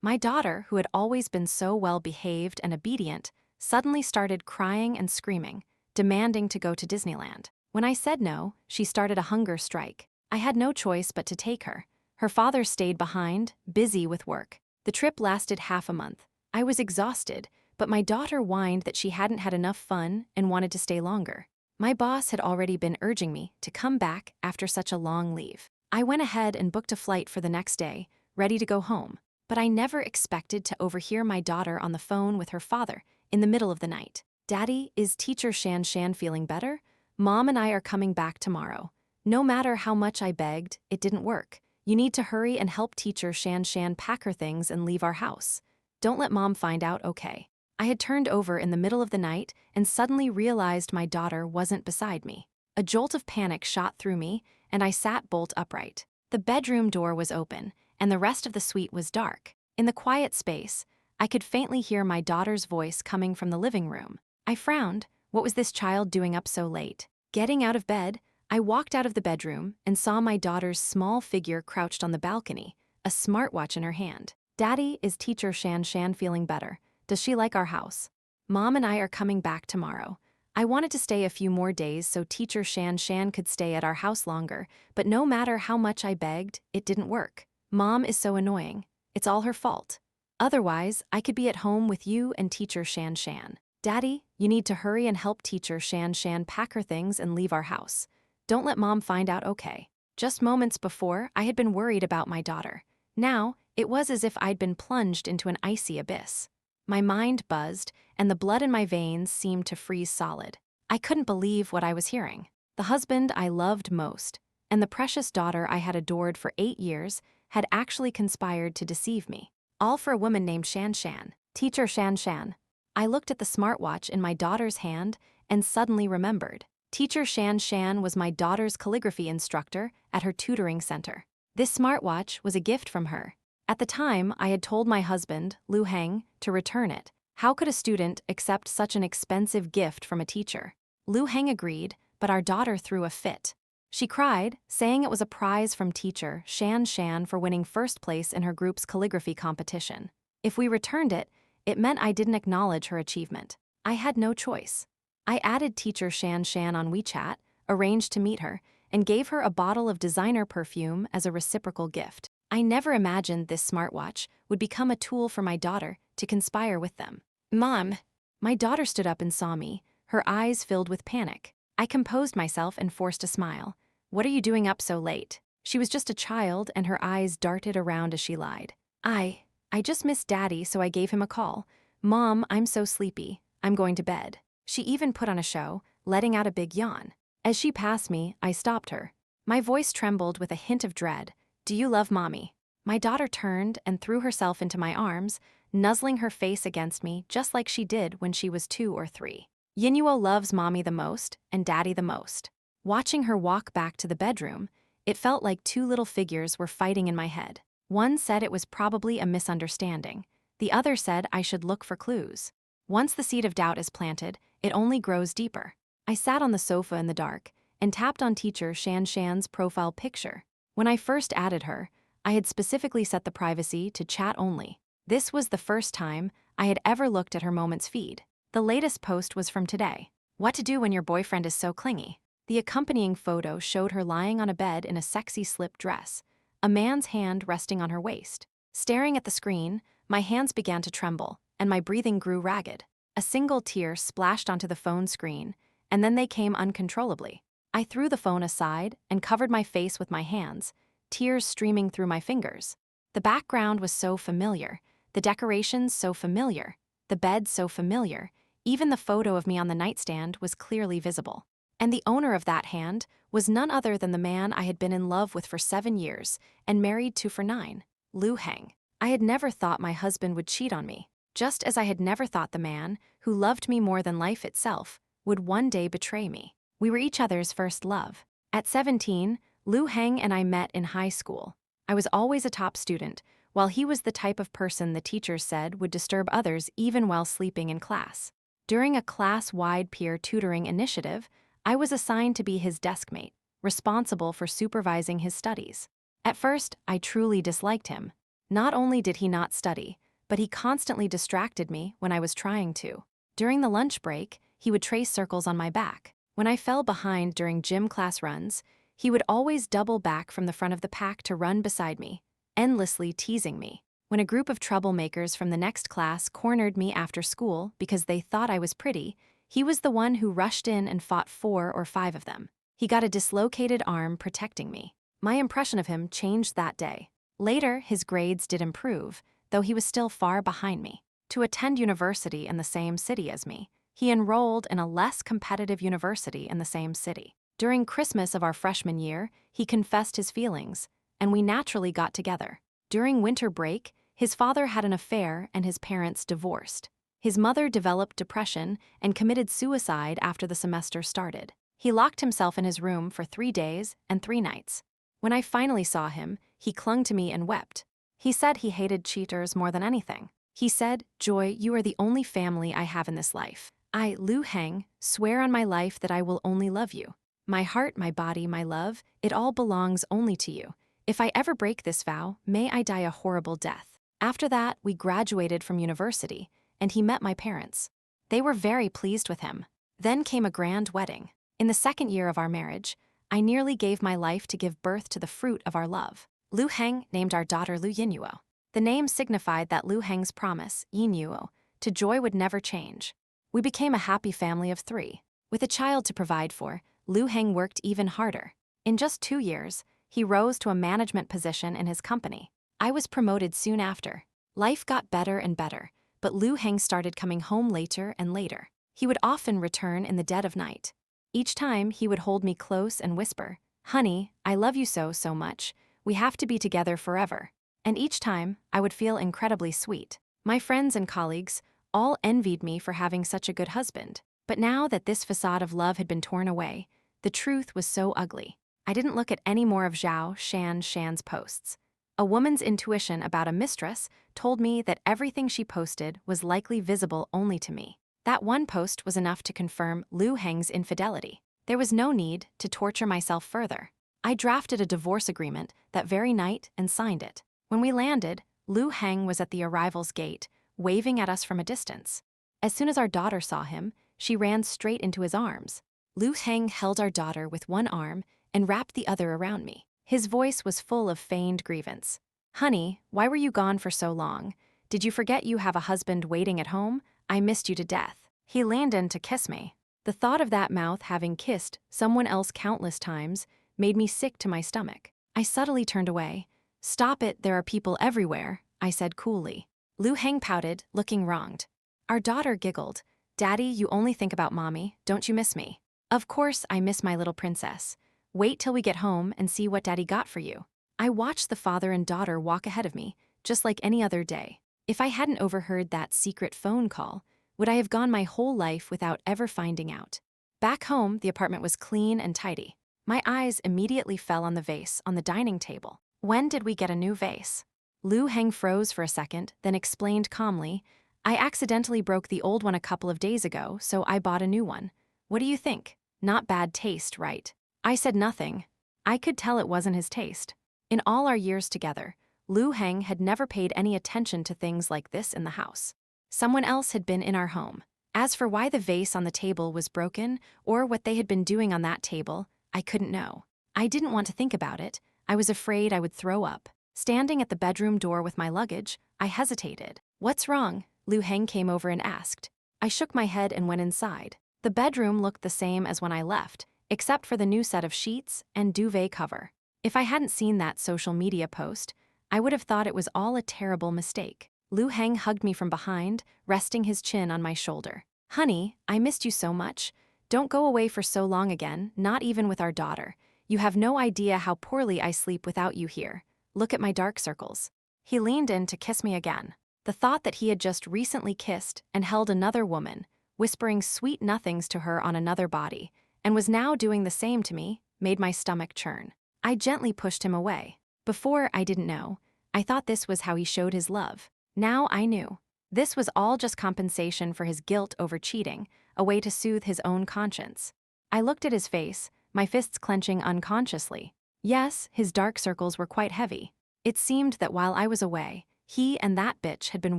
My daughter, who had always been so well behaved and obedient, suddenly started crying and screaming, demanding to go to Disneyland. When I said no, she started a hunger strike. I had no choice but to take her. Her father stayed behind, busy with work. The trip lasted half a month. I was exhausted, but my daughter whined that she hadn't had enough fun and wanted to stay longer. My boss had already been urging me to come back after such a long leave. I went ahead and booked a flight for the next day, ready to go home. But I never expected to overhear my daughter on the phone with her father in the middle of the night. "Daddy, is teacher Shan Shan feeling better? Mom and I are coming back tomorrow. No matter how much I begged, it didn't work. You need to hurry and help teacher Shan Shan pack her things and leave our house. Don't let mom find out, okay?" I had turned over in the middle of the night and suddenly realized my daughter wasn't beside me. A jolt of panic shot through me, and I sat bolt upright. The bedroom door was open, and the rest of the suite was dark. In the quiet space, I could faintly hear my daughter's voice coming from the living room. I frowned. What was this child doing up so late? Getting out of bed, I walked out of the bedroom and saw my daughter's small figure crouched on the balcony, a smartwatch in her hand. "Daddy, is teacher Shan Shan feeling better? Does she like our house? Mom and I are coming back tomorrow. I wanted to stay a few more days so teacher Shan Shan could stay at our house longer, but no matter how much I begged, it didn't work. Mom is so annoying. It's all her fault. Otherwise, I could be at home with you and teacher Shan Shan. Daddy, you need to hurry and help teacher Shan Shan pack her things and leave our house. Don't let mom find out, okay?" Just moments before, I had been worried about my daughter. Now, it was as if I'd been plunged into an icy abyss. My mind buzzed, and the blood in my veins seemed to freeze solid. I couldn't believe what I was hearing. The husband I loved most, and the precious daughter I had adored for 8 years, had actually conspired to deceive me. All for a woman named Shan Shan. Teacher Shan Shan. I looked at the smartwatch in my daughter's hand and suddenly remembered. Teacher Shan Shan was my daughter's calligraphy instructor at her tutoring center. This smartwatch was a gift from her. At the time, I had told my husband, Lu Heng, to return it. How could a student accept such an expensive gift from a teacher? Lu Heng agreed, but our daughter threw a fit. She cried, saying it was a prize from teacher Shan Shan for winning first place in her group's calligraphy competition. If we returned it, it meant I didn't acknowledge her achievement. I had no choice. I added teacher Shan Shan on WeChat, arranged to meet her, and gave her a bottle of designer perfume as a reciprocal gift. I never imagined this smartwatch would become a tool for my daughter to conspire with them. "Mom!" My daughter stood up and saw me, her eyes filled with panic. I composed myself and forced a smile. "What are you doing up so late?" She was just a child, and her eyes darted around as she lied. I just missed Daddy, so I gave him a call. Mom, I'm so sleepy. I'm going to bed." She even put on a show, letting out a big yawn. As she passed me, I stopped her. My voice trembled with a hint of dread. "Do you love Mommy?" My daughter turned and threw herself into my arms, nuzzling her face against me just like she did when she was 2 or 3. Yinuo loves Mommy the most and Daddy the most. Watching her walk back to the bedroom, it felt like 2 little figures were fighting in my head. One said it was probably a misunderstanding. The other said I should look for clues. Once the seed of doubt is planted, it only grows deeper. I sat on the sofa in the dark and tapped on teacher Shan Shan's profile picture. When I first added her, I had specifically set the privacy to chat only. This was the first time I had ever looked at her Moments feed. The latest post was from today. "What to do when your boyfriend is so clingy." The accompanying photo showed her lying on a bed in a sexy slip dress, a man's hand resting on her waist. Staring at the screen, my hands began to tremble, and my breathing grew ragged. A single tear splashed onto the phone screen, and then they came uncontrollably. I threw the phone aside and covered my face with my hands, tears streaming through my fingers. The background was so familiar, the decorations so familiar, the bed so familiar, even the photo of me on the nightstand was clearly visible. And the owner of that hand was none other than the man I had been in love with for 7 years and married to for 9, Lu Heng. I had never thought my husband would cheat on me, just as I had never thought the man, who loved me more than life itself, would one day betray me. We were each other's first love. At 17, Lu Heng and I met in high school. I was always a top student, while he was the type of person the teachers said would disturb others even while sleeping in class. During a class-wide peer tutoring initiative, I was assigned to be his deskmate, responsible for supervising his studies. At first, I truly disliked him. Not only did he not study, but he constantly distracted me when I was trying to. During the lunch break, he would trace circles on my back. When I fell behind during gym class runs, he would always double back from the front of the pack to run beside me, endlessly teasing me. When a group of troublemakers from the next class cornered me after school because they thought I was pretty, he was the one who rushed in and fought 4 or 5 of them. He got a dislocated arm protecting me. My impression of him changed that day. Later, his grades did improve, though he was still far behind me. To attend university in the same city as me, he enrolled in a less competitive university in the same city. During Christmas of our freshman year, he confessed his feelings, and we naturally got together. During winter break, his father had an affair and his parents divorced. His mother developed depression and committed suicide after the semester started. He locked himself in his room for 3 days and 3 nights. When I finally saw him, he clung to me and wept. He said he hated cheaters more than anything. He said, "Joy, you are the only family I have in this life. I, Lu Heng, swear on my life that I will only love you. My heart, my body, my love, it all belongs only to you. If I ever break this vow, may I die a horrible death." After that, we graduated from university, and he met my parents. They were very pleased with him. Then came a grand wedding. In the 2nd year of our marriage, I nearly gave my life to give birth to the fruit of our love. Lu Heng named our daughter Lu Yinyuo. The name signified that Lu Heng's promise, Yinyuo, to Joy would never change. We became a happy family of 3. With a child to provide for, Lu Heng worked even harder. In just 2 years, he rose to a management position in his company. I was promoted soon after. Life got better and better, but Lu Heng started coming home later and later. He would often return in the dead of night. Each time, he would hold me close and whisper, "Honey, I love you so, so much. We have to be together forever." And each time, I would feel incredibly sweet. My friends and colleagues all envied me for having such a good husband. But now that this facade of love had been torn away, the truth was so ugly. I didn't look at any more of Zhao Shan's posts. A woman's intuition about a mistress told me that everything she posted was likely visible only to me. That one post was enough to confirm Lu Heng's infidelity. There was no need to torture myself further. I drafted a divorce agreement that very night and signed it. When we landed, Lu Heng was at the arrival's gate, waving at us from a distance. As soon as our daughter saw him, she ran straight into his arms. Lu Heng held our daughter with one arm and wrapped the other around me. His voice was full of feigned grievance. "Honey, why were you gone for so long? Did you forget you have a husband waiting at home? I missed you to death." He leaned in to kiss me. The thought of that mouth having kissed someone else countless times made me sick to my stomach. I subtly turned away. "Stop it, there are people everywhere," I said coolly. Lu Heng pouted, looking wronged. Our daughter giggled. "Daddy, you only think about mommy, don't you miss me?" "Of course I miss my little princess. Wait till we get home and see what Daddy got for you." I watched the father and daughter walk ahead of me, just like any other day. If I hadn't overheard that secret phone call, would I have gone my whole life without ever finding out? Back home, the apartment was clean and tidy. My eyes immediately fell on the vase on the dining table. When did we get a new vase? Lu Heng froze for a second, then explained calmly, "I accidentally broke the old one a couple of days ago, so I bought a new one. What do you think? Not bad taste, right?" I said nothing. I could tell it wasn't his taste. In all our years together, Lu Heng had never paid any attention to things like this in the house. Someone else had been in our home. As for why the vase on the table was broken, or what they had been doing on that table, I couldn't know. I didn't want to think about it. I was afraid I would throw up. Standing at the bedroom door with my luggage, I hesitated. "What's wrong?" Lu Heng came over and asked. I shook my head and went inside. The bedroom looked the same as when I left, except for the new set of sheets and duvet cover. If I hadn't seen that social media post, I would have thought it was all a terrible mistake. Lu Heng hugged me from behind, resting his chin on my shoulder. "Honey, I missed you so much. Don't go away for so long again, not even with our daughter. You have no idea how poorly I sleep without you here. Look at my dark circles." He leaned in to kiss me again. The thought that he had just recently kissed and held another woman, whispering sweet nothings to her on another body, and was now doing the same to me, made my stomach churn. I gently pushed him away. Before, I didn't know. I thought this was how he showed his love. Now I knew. This was all just compensation for his guilt over cheating, a way to soothe his own conscience. I looked at his face, my fists clenching unconsciously. Yes, his dark circles were quite heavy. It seemed that while I was away, he and that bitch had been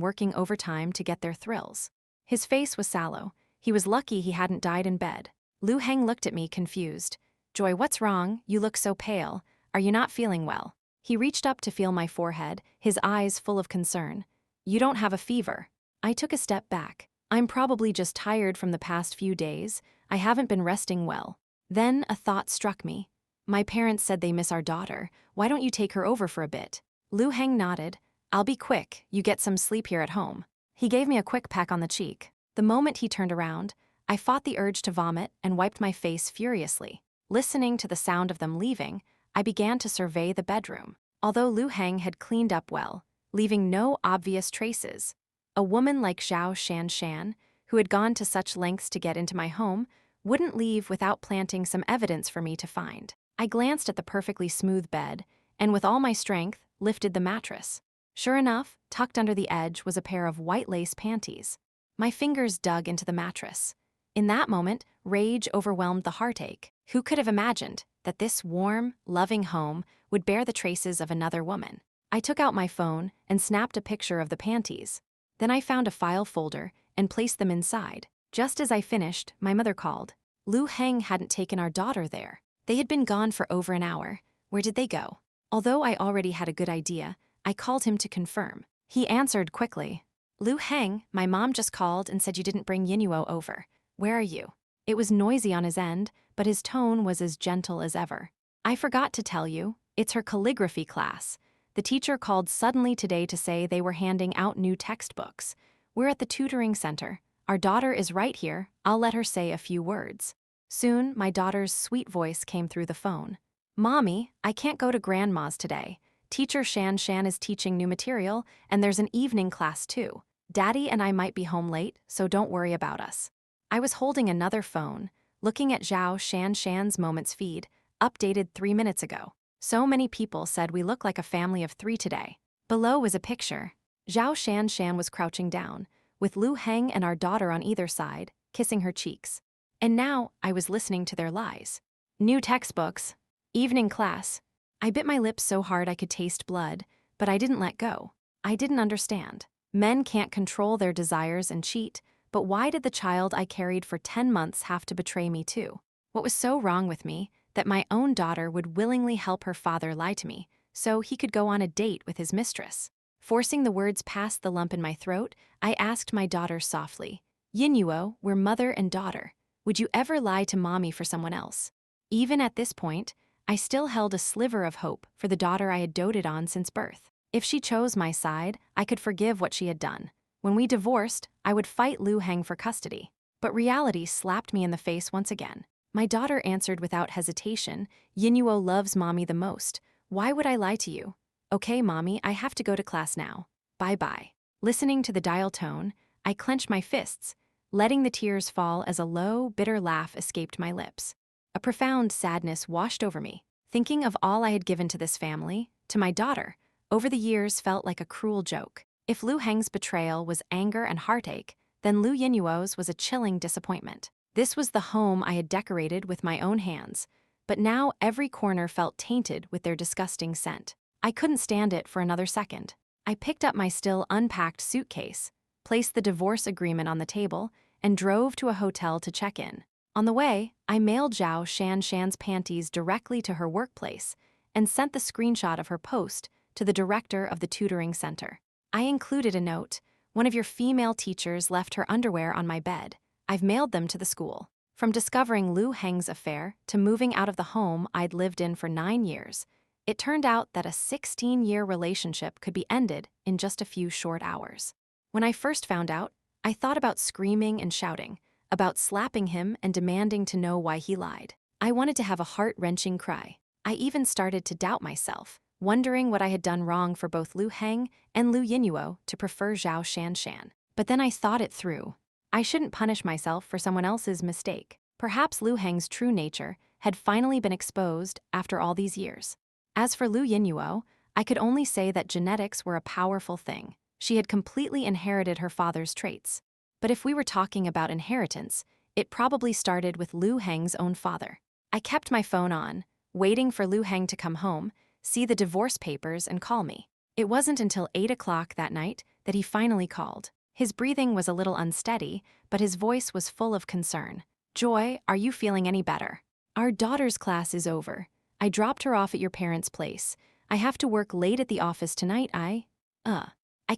working overtime to get their thrills. His face was sallow. He was lucky he hadn't died in bed. Lu Heng looked at me confused. "Joy, what's wrong? You look so pale. Are you not feeling well?" He reached up to feel my forehead, his eyes full of concern. "You don't have a fever." I took a step back. "I'm probably just tired from the past few days. I haven't been resting well." Then a thought struck me. "My parents said they miss our daughter. Why don't you take her over for a bit?" Lu Heng nodded. "I'll be quick. You get some sleep here at home." He gave me a quick peck on the cheek. The moment he turned around, I fought the urge to vomit and wiped my face furiously. Listening to the sound of them leaving, I began to survey the bedroom. Although Lu Heng had cleaned up well, leaving no obvious traces, a woman like Zhao Shanshan, who had gone to such lengths to get into my home, wouldn't leave without planting some evidence for me to find. I glanced at the perfectly smooth bed, and with all my strength, lifted the mattress. Sure enough, tucked under the edge was a pair of white lace panties. My fingers dug into the mattress. In that moment, rage overwhelmed the heartache. Who could have imagined that this warm, loving home would bear the traces of another woman? I took out my phone and snapped a picture of the panties. Then I found a file folder and placed them inside. Just as I finished, my mother called. Lu Heng hadn't taken our daughter there. They had been gone for over an hour. Where did they go? Although I already had a good idea, I called him to confirm. He answered quickly. "Lu Heng, my mom just called and said you didn't bring Yinuo over. Where are you?" It was noisy on his end, but his tone was as gentle as ever. "I forgot to tell you, it's her calligraphy class. The teacher called suddenly today to say they were handing out new textbooks. We're at the tutoring center. Our daughter is right here. I'll let her say a few words." Soon, my daughter's sweet voice came through the phone. "Mommy, I can't go to Grandma's today. Teacher Shan Shan is teaching new material, and there's an evening class too. Daddy and I might be home late, so don't worry about us." I was holding another phone, looking at Zhao Shan Shan's Moments feed, updated 3 minutes ago. So many people said we look like a family of 3 today. Below was a picture. Zhao Shan Shan was crouching down, with Lu Heng and our daughter on either side, kissing her cheeks. And now I was listening to their lies. New textbooks. Evening class. I bit my lips so hard I could taste blood, but I didn't let go. I didn't understand. Men can't control their desires and cheat, but why did the child I carried for 10 months have to betray me too? What was so wrong with me that my own daughter would willingly help her father lie to me so he could go on a date with his mistress? Forcing the words past the lump in my throat, I asked my daughter softly, "Yinuo, we're mother and daughter. Would you ever lie to mommy for someone else?" Even at this point, I still held a sliver of hope for the daughter I had doted on since birth. If she chose my side, I could forgive what she had done. When we divorced, I would fight Lu Heng for custody. But reality slapped me in the face once again. My daughter answered without hesitation, "Yinuo loves mommy the most. Why would I lie to you? Okay, mommy, I have to go to class now. Bye-bye." Listening to the dial tone, I clenched my fists, letting the tears fall as a low, bitter laugh escaped my lips. A profound sadness washed over me. Thinking of all I had given to this family, to my daughter, over the years felt like a cruel joke. If Lu Heng's betrayal was anger and heartache, then Lu Yinuo's was a chilling disappointment. This was the home I had decorated with my own hands, but now every corner felt tainted with their disgusting scent. I couldn't stand it for another second. I picked up my still unpacked suitcase, placed the divorce agreement on the table, and drove to a hotel to check in. On the way, I mailed Zhao Shan Shan's panties directly to her workplace and sent the screenshot of her post to the director of the tutoring center. I included a note. "One of your female teachers left her underwear on my bed. I've mailed them to the school." From discovering Lu Heng's affair to moving out of the home I'd lived in for 9 years, it turned out that a 16-year relationship could be ended in just a few short hours. When I first found out, I thought about screaming and shouting, about slapping him and demanding to know why he lied. I wanted to have a heart-wrenching cry. I even started to doubt myself, wondering what I had done wrong for both Lu Heng and Lu Yinuo to prefer Zhao Shanshan. But then I thought it through. I shouldn't punish myself for someone else's mistake. Perhaps Lu Heng's true nature had finally been exposed after all these years. As for Lu Yinuo, I could only say that genetics were a powerful thing. She had completely inherited her father's traits. But if we were talking about inheritance, it probably started with Lu Heng's own father. I kept my phone on, waiting for Lu Heng to come home, see the divorce papers, and call me. It wasn't until 8 o'clock that night that he finally called. His breathing was a little unsteady, but his voice was full of concern. Joy, are you feeling any better? Our daughter's class is over. I dropped her off at your parents' place. I have to work late at the office tonight. I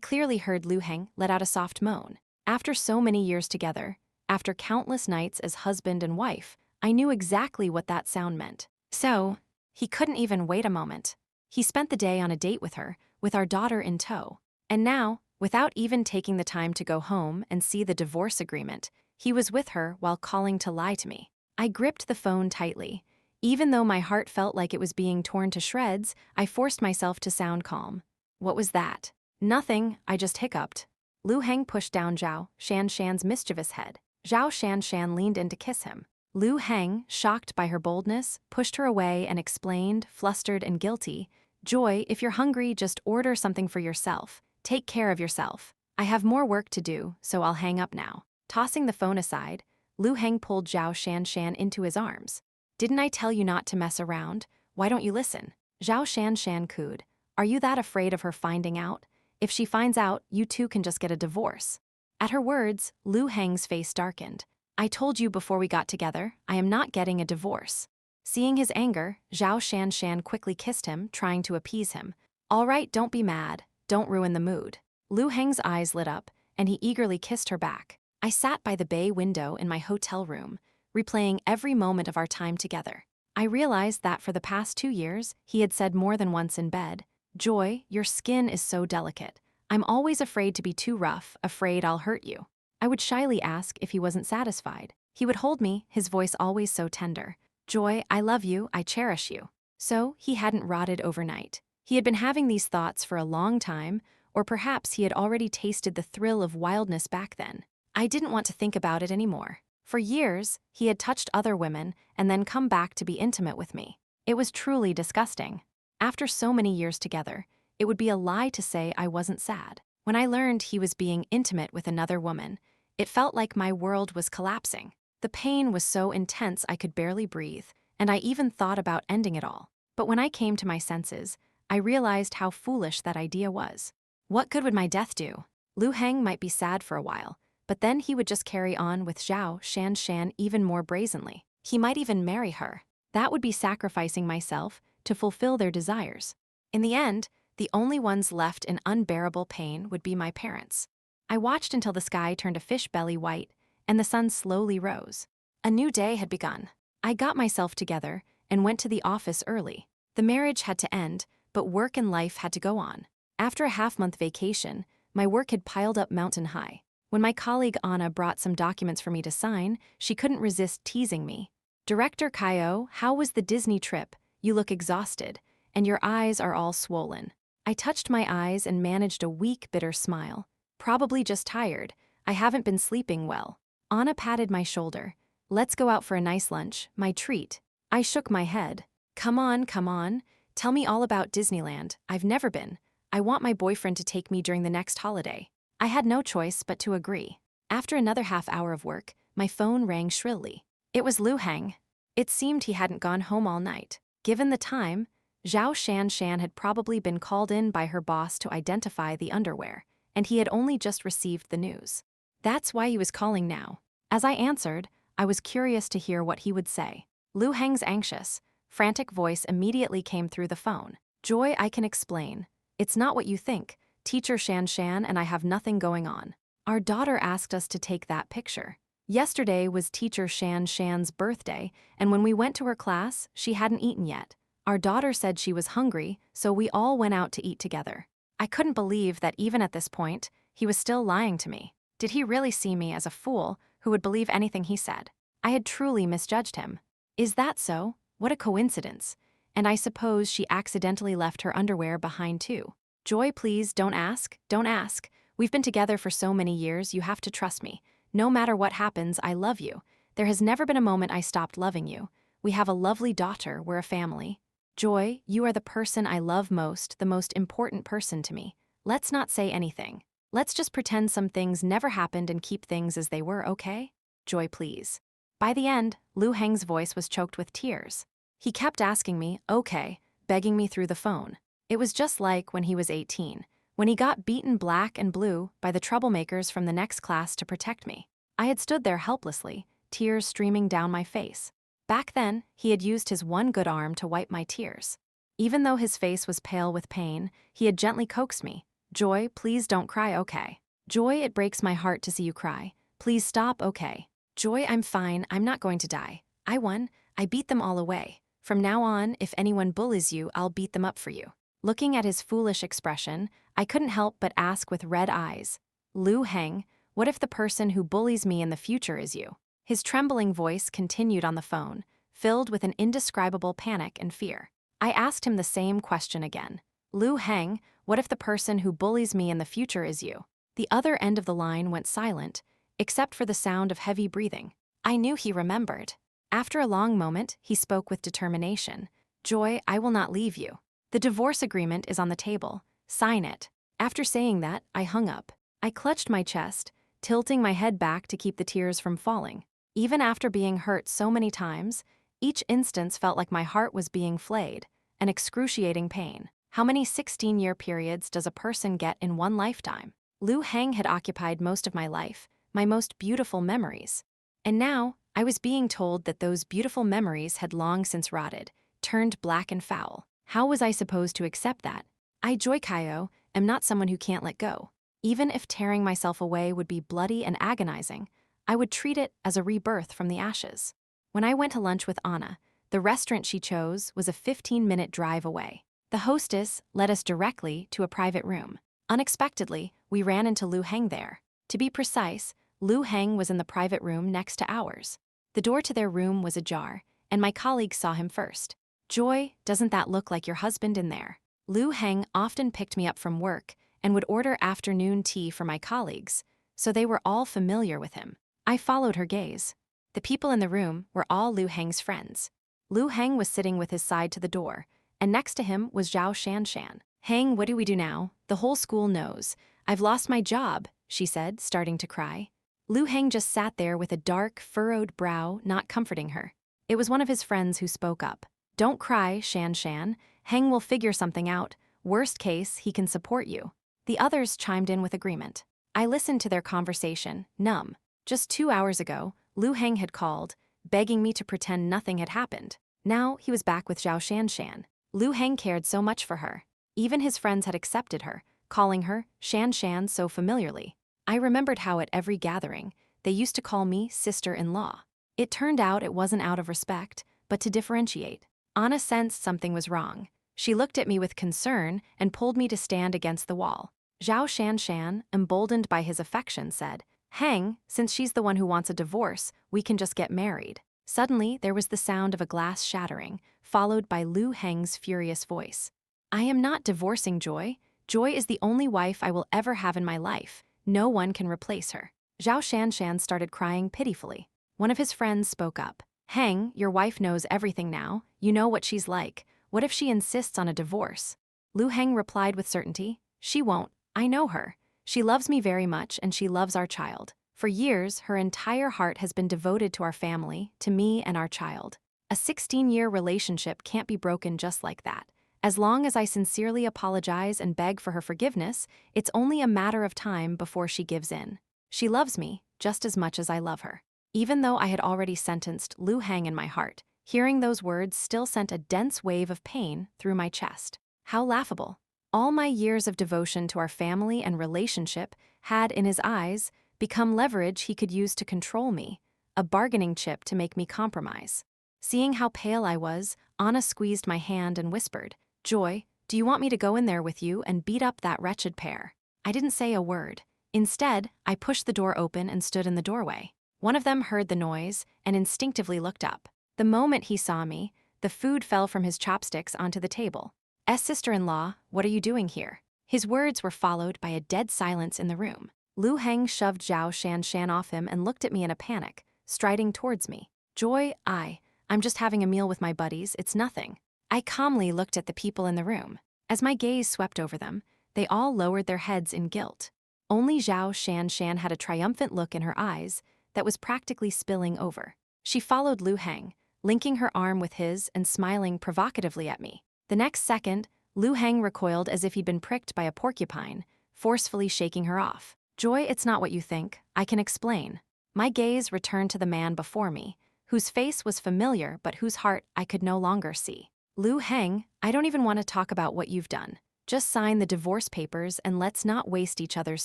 clearly heard Lu Heng let out a soft moan. After so many years together, after countless nights as husband and wife, I knew exactly what that sound meant. So, he couldn't even wait a moment. He spent the day on a date with her, with our daughter in tow. And now, without even taking the time to go home and see the divorce agreement, he was with her while calling to lie to me. I gripped the phone tightly. Even though my heart felt like it was being torn to shreds, I forced myself to sound calm. What was that? Nothing, I just hiccuped. Lu Heng pushed down Zhao Shanshan's mischievous head. Zhao Shanshan leaned in to kiss him. Lu Heng, shocked by her boldness, pushed her away and explained, flustered and guilty, Joy, if you're hungry, just order something for yourself. Take care of yourself. I have more work to do, so I'll hang up now. Tossing the phone aside, Lu Heng pulled Zhao Shanshan into his arms. Didn't I tell you not to mess around? Why don't you listen? Zhao Shanshan cooed. Are you that afraid of her finding out? If she finds out, you two can just get a divorce. At her words, Lu Heng's face darkened. I told you before we got together, I am not getting a divorce. Seeing his anger, Zhao Shanshan quickly kissed him, trying to appease him. All right, don't be mad. Don't ruin the mood. Lu Heng's eyes lit up, and he eagerly kissed her back. I sat by the bay window in my hotel room, replaying every moment of our time together. I realized that for the past 2 years, he had said more than once in bed, Joy, your skin is so delicate. I'm always afraid to be too rough, afraid I'll hurt you. I would shyly ask if he wasn't satisfied. He would hold me, his voice always so tender. Joy, I love you, I cherish you. So, he hadn't rotted overnight. He had been having these thoughts for a long time, or perhaps he had already tasted the thrill of wildness back then. I didn't want to think about it anymore. For years, he had touched other women and then come back to be intimate with me. It was truly disgusting. After so many years together, it would be a lie to say I wasn't sad. When I learned he was being intimate with another woman, it felt like my world was collapsing. The pain was so intense I could barely breathe, and I even thought about ending it all. But when I came to my senses, I realized how foolish that idea was. What good would my death do? Lu Heng might be sad for a while, but then he would just carry on with Zhao Shanshan even more brazenly. He might even marry her. That would be sacrificing myself to fulfill their desires. In the end, the only ones left in unbearable pain would be my parents. I watched until the sky turned a fish belly white and the sun slowly rose. A new day had begun. I got myself together and went to the office early. The marriage had to end, but work and life had to go on. After a half-month vacation, my work had piled up mountain high. When my colleague Anna brought some documents for me to sign, she couldn't resist teasing me. Director Kaio, how was the Disney trip? You look exhausted, and your eyes are all swollen. I touched my eyes and managed a weak, bitter smile. Probably just tired. I haven't been sleeping well. Anna patted my shoulder. Let's go out for a nice lunch, my treat. I shook my head. Come on, come on. Tell me all about Disneyland. I've never been. I want my boyfriend to take me during the next holiday. I had no choice but to agree. After another half hour of work, my phone rang shrilly. It was Lu Heng. It seemed he hadn't gone home all night. Given the time, Zhao Shanshan had probably been called in by her boss to identify the underwear, and he had only just received the news. That's why he was calling now. As I answered, I was curious to hear what he would say. Lu Heng's anxious, frantic voice immediately came through the phone. Joy, I can explain. It's not what you think. Teacher Shanshan and I have nothing going on. Our daughter asked us to take that picture. Yesterday was Teacher Shanshan's birthday, and when we went to her class, she hadn't eaten yet. Our daughter said she was hungry, so we all went out to eat together. I couldn't believe that even at this point, he was still lying to me. Did he really see me as a fool who would believe anything he said? I had truly misjudged him. Is that so? What a coincidence. And I suppose she accidentally left her underwear behind too. Joy, please, don't ask, don't ask. We've been together for so many years, you have to trust me. No matter what happens, I love you. There has never been a moment I stopped loving you. We have a lovely daughter, we're a family. Joy, you are the person I love most, the most important person to me. Let's not say anything. Let's just pretend some things never happened and keep things as they were, okay? Joy, please. By the end, Lu Heng's voice was choked with tears. He kept asking me, okay, begging me through the phone. It was just like when he was 18, when he got beaten black and blue by the troublemakers from the next class to protect me. I had stood there helplessly, tears streaming down my face. Back then, he had used his one good arm to wipe my tears. Even though his face was pale with pain, he had gently coaxed me. "Joy, please don't cry, okay? Joy, it breaks my heart to see you cry. Please stop, okay? Joy, I'm fine, I'm not going to die. I won, I beat them all away. From now on, if anyone bullies you, I'll beat them up for you." Looking at his foolish expression, I couldn't help but ask with red eyes, "Liu Heng, what if the person who bullies me in the future is you?" His trembling voice continued on the phone, filled with an indescribable panic and fear. I asked him the same question again. "Liu Heng, what if the person who bullies me in the future is you?" The other end of the line went silent, except for the sound of heavy breathing. I knew he remembered. After a long moment, he spoke with determination. "Joy, I will not leave you. The divorce agreement is on the table. Sign it." After saying that, I hung up. I clutched my chest, tilting my head back to keep the tears from falling. Even after being hurt so many times, each instance felt like my heart was being flayed, an excruciating pain. How many 16-year periods does a person get in one lifetime? Liu Heng had occupied most of my life, my most beautiful memories. And now, I was being told that those beautiful memories had long since rotted, turned black and foul. How was I supposed to accept that? I, Joy Kaio, am not someone who can't let go. Even if tearing myself away would be bloody and agonizing, I would treat it as a rebirth from the ashes. When I went to lunch with Anna, the restaurant she chose was a 15-minute drive away. The hostess led us directly to a private room. Unexpectedly, we ran into Liu Heng there. To be precise, Liu Heng was in the private room next to ours. The door to their room was ajar, and my colleague saw him first. "Joy, doesn't that look like your husband in there?" Liu Heng often picked me up from work and would order afternoon tea for my colleagues, so they were all familiar with him. I followed her gaze. The people in the room were all Liu Heng's friends. Liu Heng was sitting with his side to the door, and next to him was Zhao Shanshan. "Heng, what do we do now? The whole school knows. I've lost my job," she said, starting to cry. Liu Heng just sat there with a dark, furrowed brow, not comforting her. It was one of his friends who spoke up. "Don't cry, Shanshan. Heng will figure something out. Worst case, he can support you." The others chimed in with agreement. I listened to their conversation, numb. Just 2 hours ago, Liu Heng had called, begging me to pretend nothing had happened. Now he was back with Zhao Shanshan. Liu Heng cared so much for her. Even his friends had accepted her, calling her Shanshan so familiarly. I remembered how at every gathering, they used to call me sister-in-law. It turned out it wasn't out of respect, but to differentiate. Anna sensed something was wrong. She looked at me with concern and pulled me to stand against the wall. Zhao Shanshan, emboldened by his affection, said, "Heng, since she's the one who wants a divorce, we can just get married." Suddenly, there was the sound of a glass shattering, followed by Liu Heng's furious voice. "I am not divorcing Joy. Joy is the only wife I will ever have in my life. No one can replace her." Zhao Shanshan started crying pitifully. One of his friends spoke up. "Heng, your wife knows everything now. You know what she's like. What if she insists on a divorce?" Liu Heng replied with certainty, "She won't. I know her. She loves me very much and she loves our child. For years, her entire heart has been devoted to our family, to me and our child. A 16-year relationship can't be broken just like that. As long as I sincerely apologize and beg for her forgiveness, it's only a matter of time before she gives in. She loves me just as much as I love her." Even though I had already sentenced Liu Heng in my heart, hearing those words still sent a dense wave of pain through my chest. How laughable. All my years of devotion to our family and relationship had, in his eyes, become leverage he could use to control me, a bargaining chip to make me compromise. Seeing how pale I was, Anna squeezed my hand and whispered, "Joy, do you want me to go in there with you and beat up that wretched pair?" I didn't say a word. Instead, I pushed the door open and stood in the doorway. One of them heard the noise and instinctively looked up. The moment he saw me, the food fell from his chopsticks onto the table. "Sister-in-law, what are you doing here?" His words were followed by a dead silence in the room. Liu Heng shoved Zhao Shanshan off him and looked at me in a panic, striding towards me. "Joy, I'm just having a meal with my buddies, it's nothing." I calmly looked at the people in the room. As my gaze swept over them, they all lowered their heads in guilt. Only Zhao Shanshan had a triumphant look in her eyes that was practically spilling over. She followed Liu Heng, linking her arm with his and smiling provocatively at me. The next second, Lu Heng recoiled as if he'd been pricked by a porcupine, forcefully shaking her off. Joy, it's not what you think. I can explain. My gaze returned to the man before me, whose face was familiar but whose heart I could no longer see. Lu Heng, I don't even want to talk about what you've done. Just sign the divorce papers and let's not waste each other's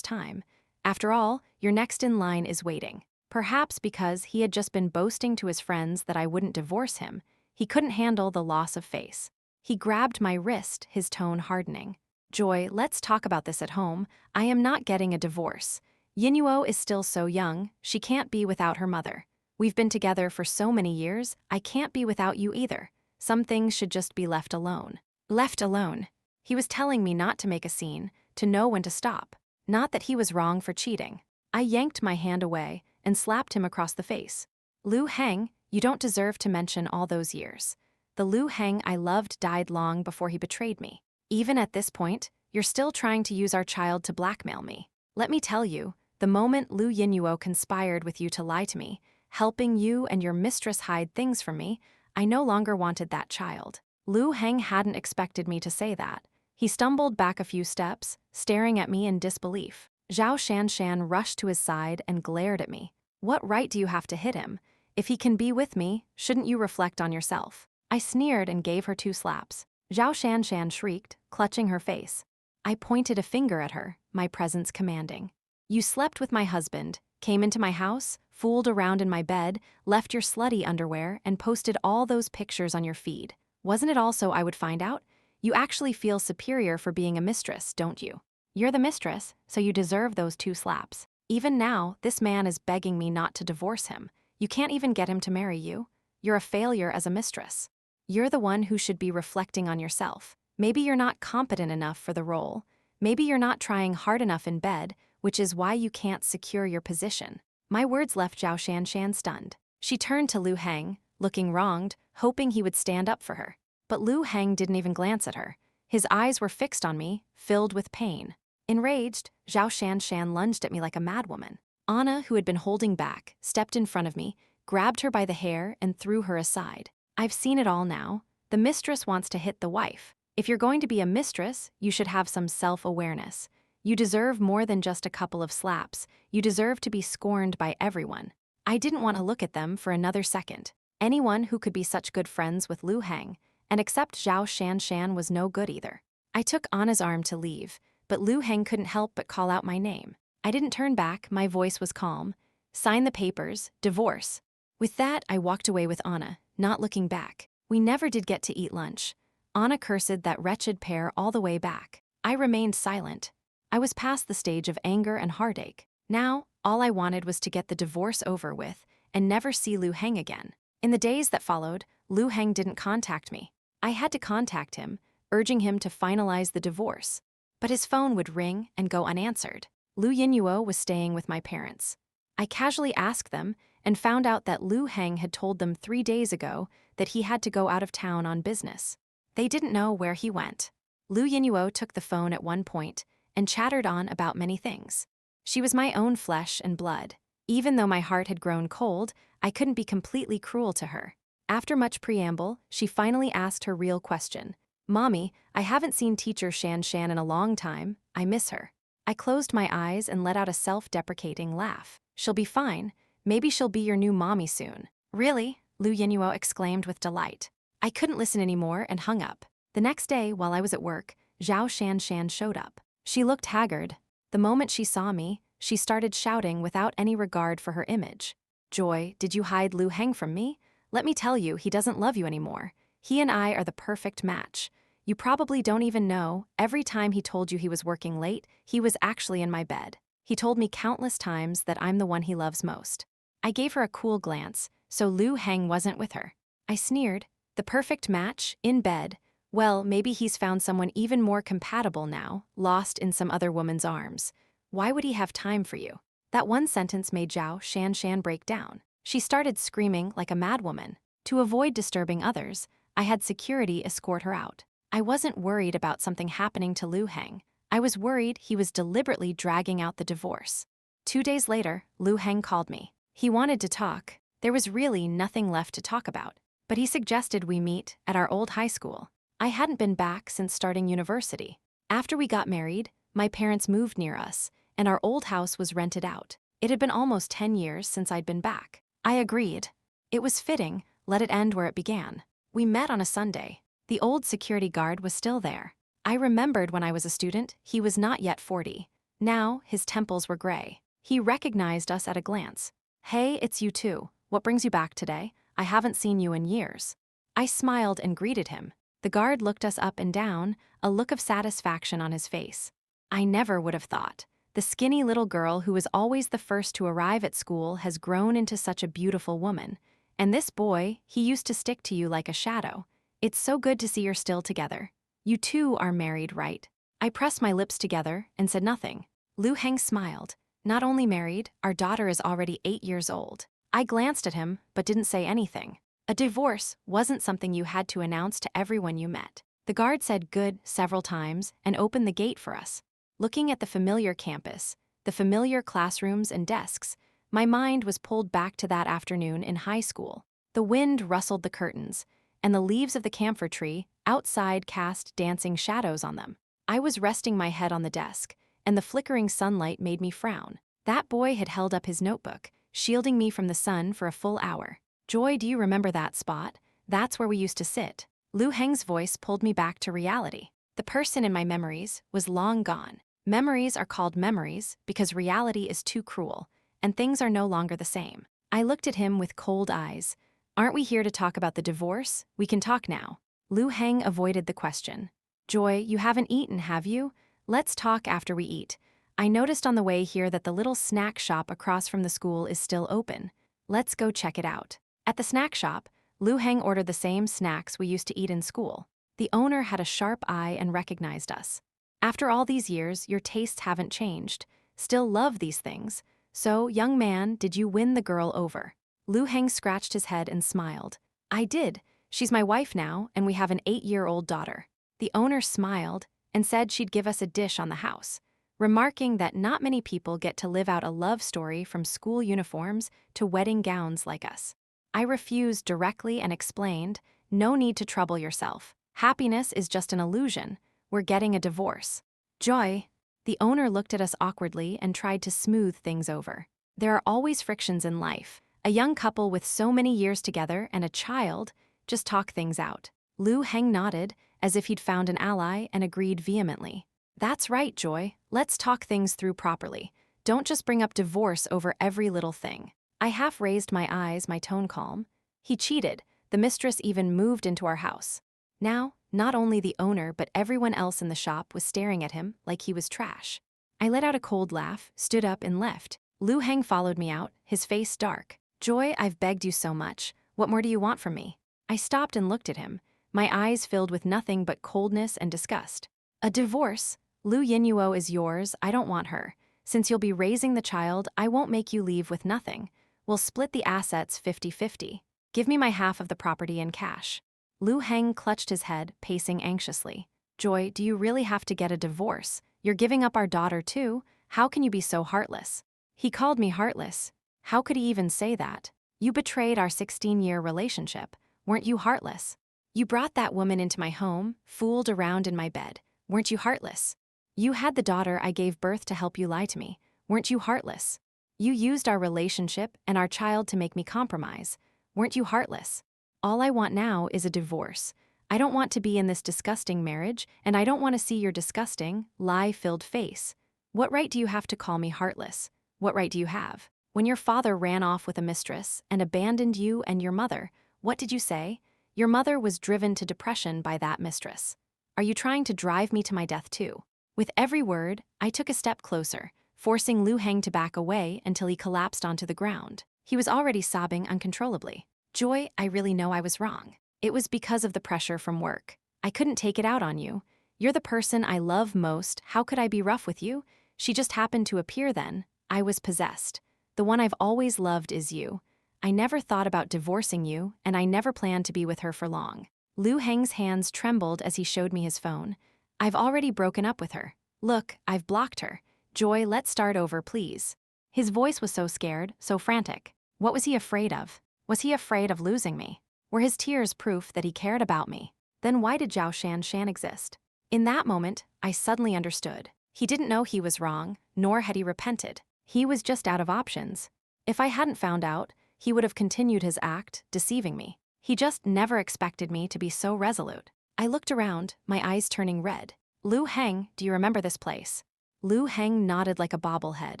time. After all, your next in line is waiting. Perhaps because he had just been boasting to his friends that I wouldn't divorce him, he couldn't handle the loss of face. He grabbed my wrist, his tone hardening. Joy, let's talk about this at home. I am not getting a divorce. Yinuo is still so young, she can't be without her mother. We've been together for so many years, I can't be without you either. Some things should just be left alone. Left alone. He was telling me not to make a scene, to know when to stop. Not that he was wrong for cheating. I yanked my hand away and slapped him across the face. Lu Heng, you don't deserve to mention all those years. The Lu Heng I loved died long before he betrayed me. Even at this point, you're still trying to use our child to blackmail me. Let me tell you, the moment Lu Yinuo conspired with you to lie to me, helping you and your mistress hide things from me, I no longer wanted that child. Lu Heng hadn't expected me to say that. He stumbled back a few steps, staring at me in disbelief. Zhao Shanshan rushed to his side and glared at me. What right do you have to hit him? If he can be with me, shouldn't you reflect on yourself? I sneered and gave her 2 slaps. Zhao Shanshan shrieked, clutching her face. I pointed a finger at her, my presence commanding. You slept with my husband, came into my house, fooled around in my bed, left your slutty underwear, and posted all those pictures on your feed. Wasn't it all so I would find out? You actually feel superior for being a mistress, don't you? You're the mistress, so you deserve those 2 slaps. Even now, this man is begging me not to divorce him. You can't even get him to marry you. You're a failure as a mistress. You're the one who should be reflecting on yourself. Maybe you're not competent enough for the role. Maybe you're not trying hard enough in bed, which is why you can't secure your position. My words left Zhao Shanshan stunned. She turned to Lu Heng, looking wronged, hoping he would stand up for her. But Lu Heng didn't even glance at her. His eyes were fixed on me, filled with pain. Enraged, Zhao Shanshan lunged at me like a madwoman. Anna, who had been holding back, stepped in front of me, grabbed her by the hair, and threw her aside. I've seen it all now. The mistress wants to hit the wife. If you're going to be a mistress, you should have some self-awareness. You deserve more than just a couple of slaps. You deserve to be scorned by everyone. I didn't want to look at them for another second. Anyone who could be such good friends with Lu Heng and accept Zhao Shanshan was no good either. I took Anna's arm to leave, but Lu Heng couldn't help but call out my name. I didn't turn back, my voice was calm. Sign the papers, divorce. With that, I walked away with Anna, not looking back. We never did get to eat lunch. Anna cursed that wretched pair all the way back. I remained silent. I was past the stage of anger and heartache. Now, all I wanted was to get the divorce over with and never see Lu Heng again. In the days that followed, Lu Heng didn't contact me. I had to contact him, urging him to finalize the divorce. But his phone would ring and go unanswered. Lu Yinuo was staying with my parents. I casually asked them and found out that Lu Heng had told them 3 days ago that he had to go out of town on business. They didn't know where he went. Lu Yinuo took the phone at one point and chattered on about many things. She was my own flesh and blood. Even though my heart had grown cold, I couldn't be completely cruel to her. After much preamble, she finally asked her real question. Mommy, I haven't seen teacher Shanshan in a long time. I miss her. I closed my eyes and let out a self-deprecating laugh. She'll be fine. Maybe she'll be your new mommy soon. Really? Lu Yinuo exclaimed with delight. I couldn't listen anymore and hung up. The next day, while I was at work, Zhao Shanshan showed up. She looked haggard. The moment she saw me, she started shouting without any regard for her image. Joy, did you hide Lu Heng from me? Let me tell you, he doesn't love you anymore. He and I are the perfect match. You probably don't even know, every time he told you he was working late, he was actually in my bed. He told me countless times that I'm the one he loves most. I gave her a cool glance, so Lu Heng wasn't with her. I sneered. The perfect match, in bed. Well, maybe he's found someone even more compatible now, lost in some other woman's arms. Why would he have time for you? That one sentence made Zhao Shanshan break down. She started screaming like a madwoman. To avoid disturbing others, I had security escort her out. I wasn't worried about something happening to Lu Heng. I was worried he was deliberately dragging out the divorce. 2 days later, Lu Heng called me. He wanted to talk. There was really nothing left to talk about. But he suggested we meet at our old high school. I hadn't been back since starting university. After we got married, my parents moved near us, and our old house was rented out. It had been almost 10 years since I'd been back. I agreed. It was fitting, let it end where it began. We met on a Sunday. The old security guard was still there. I remembered when I was a student, he was not yet 40. Now, his temples were gray. He recognized us at a glance. "Hey, it's you too. What brings you back today? I haven't seen you in years." I smiled and greeted him. The guard looked us up and down, a look of satisfaction on his face. I never would have thought. The skinny little girl who was always the first to arrive at school has grown into such a beautiful woman. And this boy, he used to stick to you like a shadow. It's so good to see you're still together. You two are married, right? I pressed my lips together and said nothing. Lu Heng smiled. Not only married, our daughter is already 8 years old. I glanced at him, but didn't say anything. A divorce wasn't something you had to announce to everyone you met. The guard said good several times and opened the gate for us. Looking at the familiar campus, the familiar classrooms and desks, my mind was pulled back to that afternoon in high school. The wind rustled the curtains, and the leaves of the camphor tree outside cast dancing shadows on them. I was resting my head on the desk, and the flickering sunlight made me frown. That boy had held up his notebook, shielding me from the sun for a full hour. "Joy, do you remember that spot? That's where we used to sit." Lu Heng's voice pulled me back to reality. The person in my memories was long gone. Memories are called memories because reality is too cruel, and things are no longer the same. I looked at him with cold eyes. "Aren't we here to talk about the divorce? We can talk now." Lu Heng avoided the question. "Joy, you haven't eaten, have you? Let's talk after we eat. I noticed on the way here that the little snack shop across from the school is still open. Let's go check it out." At the snack shop, Lu Heng ordered the same snacks we used to eat in school. The owner had a sharp eye and recognized us. "After all these years, your tastes haven't changed. Still love these things. So, young man, did you win the girl over?" Lu Heng scratched his head and smiled. "I did. She's my wife now, and we have an 8-year-old daughter." The owner smiled and said she'd give us a dish on the house, remarking that not many people get to live out a love story from school uniforms to wedding gowns like us. I refused directly and explained, "No need to trouble yourself. Happiness is just an illusion. We're getting a divorce." "Joy." The owner looked at us awkwardly and tried to smooth things over. There are always frictions in life. A young couple with so many years together and a child just talk things out. Lu Heng nodded, as if he'd found an ally, and agreed vehemently. "That's right, Joy. Let's talk things through properly. Don't just bring up divorce over every little thing." I half raised my eyes, my tone calm. He cheated. The mistress even moved into our house. Now, not only the owner but everyone else in the shop was staring at him like he was trash. I let out a cold laugh, stood up and left. Lu Heng followed me out, his face dark. "Joy, I've begged you so much. What more do you want from me?" I stopped and looked at him, my eyes filled with nothing but coldness and disgust. "A divorce? Lu Yinuo is yours, I don't want her. Since you'll be raising the child, I won't make you leave with nothing. We'll split the assets 50-50. Give me my half of the property in cash." Lu Heng clutched his head, pacing anxiously. "Joy, do you really have to get a divorce? You're giving up our daughter too? How can you be so heartless?" He called me heartless. How could he even say that? "You betrayed our 16-year relationship. Weren't you heartless? You brought that woman into my home, fooled around in my bed. Weren't you heartless? You had the daughter I gave birth to help you lie to me. Weren't you heartless? You used our relationship and our child to make me compromise. Weren't you heartless? All I want now is a divorce. I don't want to be in this disgusting marriage, and I don't want to see your disgusting, lie-filled face. What right do you have to call me heartless? What right do you have? When your father ran off with a mistress and abandoned you and your mother, what did you say? Your mother was driven to depression by that mistress. Are you trying to drive me to my death too?" With every word, I took a step closer, forcing Lu Heng to back away until he collapsed onto the ground. He was already sobbing uncontrollably. "Joy, I really know I was wrong. It was because of the pressure from work. I couldn't take it out on you. You're the person I love most. How could I be rough with you? She just happened to appear then. I was possessed. The one I've always loved is you. I never thought about divorcing you, and I never planned to be with her for long." Lu Heng's hands trembled as he showed me his phone. "I've already broken up with her. Look, I've blocked her. Joy, let's start over, please." His voice was so scared, so frantic. What was he afraid of? Was he afraid of losing me? Were his tears proof that he cared about me? Then why did Zhao Shan exist? In that moment, I suddenly understood. He didn't know he was wrong, nor had he repented. He was just out of options. If I hadn't found out, he would have continued his act, deceiving me. He just never expected me to be so resolute. I looked around, my eyes turning red. Lu Heng, do you remember this place? Lu Heng nodded like a bobblehead.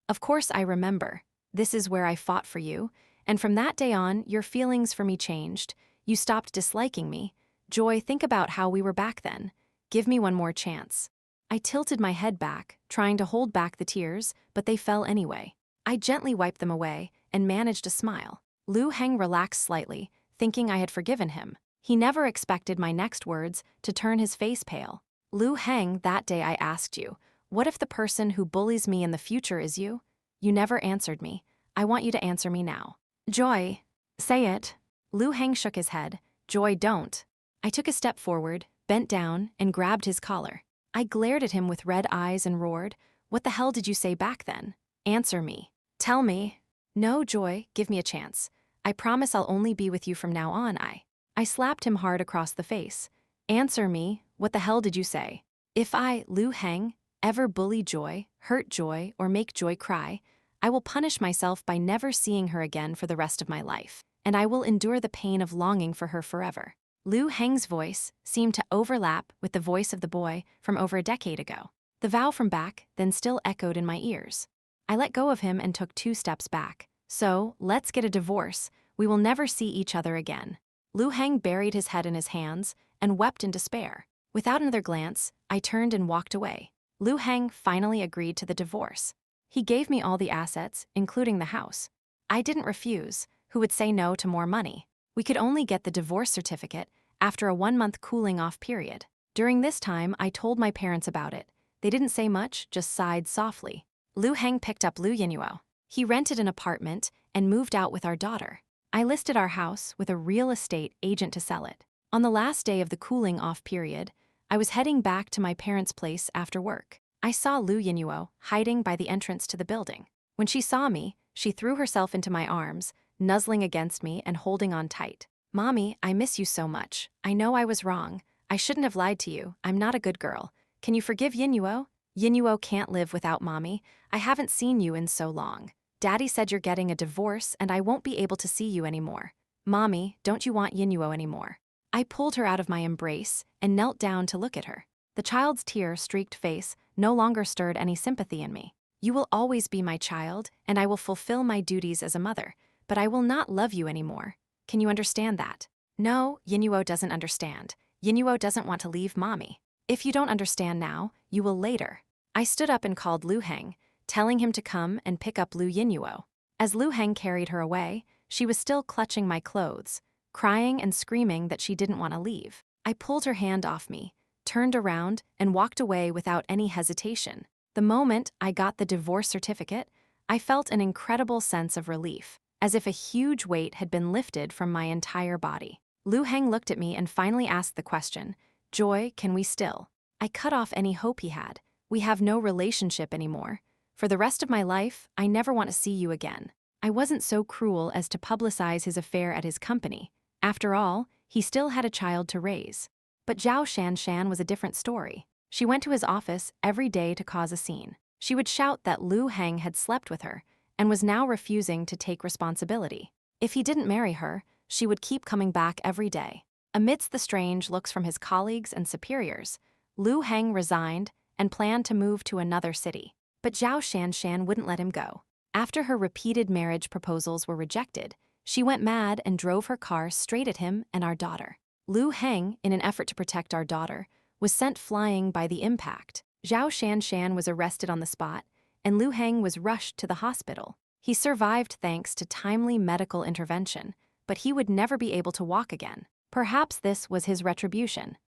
Of course I remember. This is where I fought for you, and from that day on, your feelings for me changed. You stopped disliking me. Joy, think about how we were back then. Give me one more chance. I tilted my head back, trying to hold back the tears, but they fell anyway. I gently wiped them away and managed a smile. Lu Heng relaxed slightly, thinking I had forgiven him. He never expected my next words to turn his face pale. Lu Heng, that day I asked you, what if the person who bullies me in the future is you? You never answered me. I want you to answer me now. Joy, say it. Lu Heng shook his head. Joy, don't. I took a step forward, bent down, and grabbed his collar. I glared at him with red eyes and roared, what the hell did you say back then? Answer me. Tell me. No, Joy, give me a chance. I promise I'll only be with you from now on. I slapped him hard across the face. Answer me, what the hell did you say? If I, Lu Heng, ever bully Joy, hurt Joy, or make Joy cry, I will punish myself by never seeing her again for the rest of my life, and I will endure the pain of longing for her forever. Lu Heng's voice seemed to overlap with the voice of the boy from over a decade ago. The vow from back then still echoed in my ears. I let go of him and took 2 steps back. So, let's get a divorce. We will never see each other again. Lu Heng buried his head in his hands and wept in despair. Without another glance, I turned and walked away. Lu Heng finally agreed to the divorce. He gave me all the assets, including the house. I didn't refuse. Who would say no to more money? We could only get the divorce certificate after a 1-month cooling-off period. During this time, I told my parents about it. They didn't say much, just sighed softly. Lu Heng picked up Lu Yinyuo. He rented an apartment and moved out with our daughter. I listed our house with a real estate agent to sell it. On the last day of the cooling-off period, I was heading back to my parents' place after work. I saw Lu Yinyuo hiding by the entrance to the building. When she saw me, she threw herself into my arms, nuzzling against me and holding on tight. Mommy, I miss you so much. I know I was wrong. I shouldn't have lied to you. I'm not a good girl. Can you forgive Yinyuo? Yinyuo can't live without Mommy. I haven't seen you in so long. Daddy said you're getting a divorce and I won't be able to see you anymore. Mommy, don't you want Yinyuo anymore? I pulled her out of my embrace and knelt down to look at her. The child's tear-streaked face no longer stirred any sympathy in me. You will always be my child, and I will fulfill my duties as a mother, but I will not love you anymore. Can you understand that? No, Yinyuo doesn't understand. Yinyuo doesn't want to leave Mommy. If you don't understand now, you will later. I stood up and called Lu Heng, telling him to come and pick up Lu Yinyuo. As Lu Heng carried her away, she was still clutching my clothes, crying and screaming that she didn't want to leave. I pulled her hand off me, turned around, and walked away without any hesitation. The moment I got the divorce certificate, I felt an incredible sense of relief, as if a huge weight had been lifted from my entire body. Lu Heng looked at me and finally asked the question, Joy, can we still? I cut off any hope he had. We have no relationship anymore. For the rest of my life, I never want to see you again. I wasn't so cruel as to publicize his affair at his company. After all, he still had a child to raise. But Zhao Shan was a different story. She went to his office every day to cause a scene. She would shout that Lu Heng had slept with her and was now refusing to take responsibility. If he didn't marry her, she would keep coming back every day. Amidst the strange looks from his colleagues and superiors, Lu Heng resigned and planned to move to another city. But Zhao Shan wouldn't let him go. After her repeated marriage proposals were rejected, she went mad and drove her car straight at him and our daughter. Lu Heng, in an effort to protect our daughter, was sent flying by the impact. Zhao Shan was arrested on the spot, and Lu Heng was rushed to the hospital. He survived thanks to timely medical intervention, but he would never be able to walk again. Perhaps this was his retribution.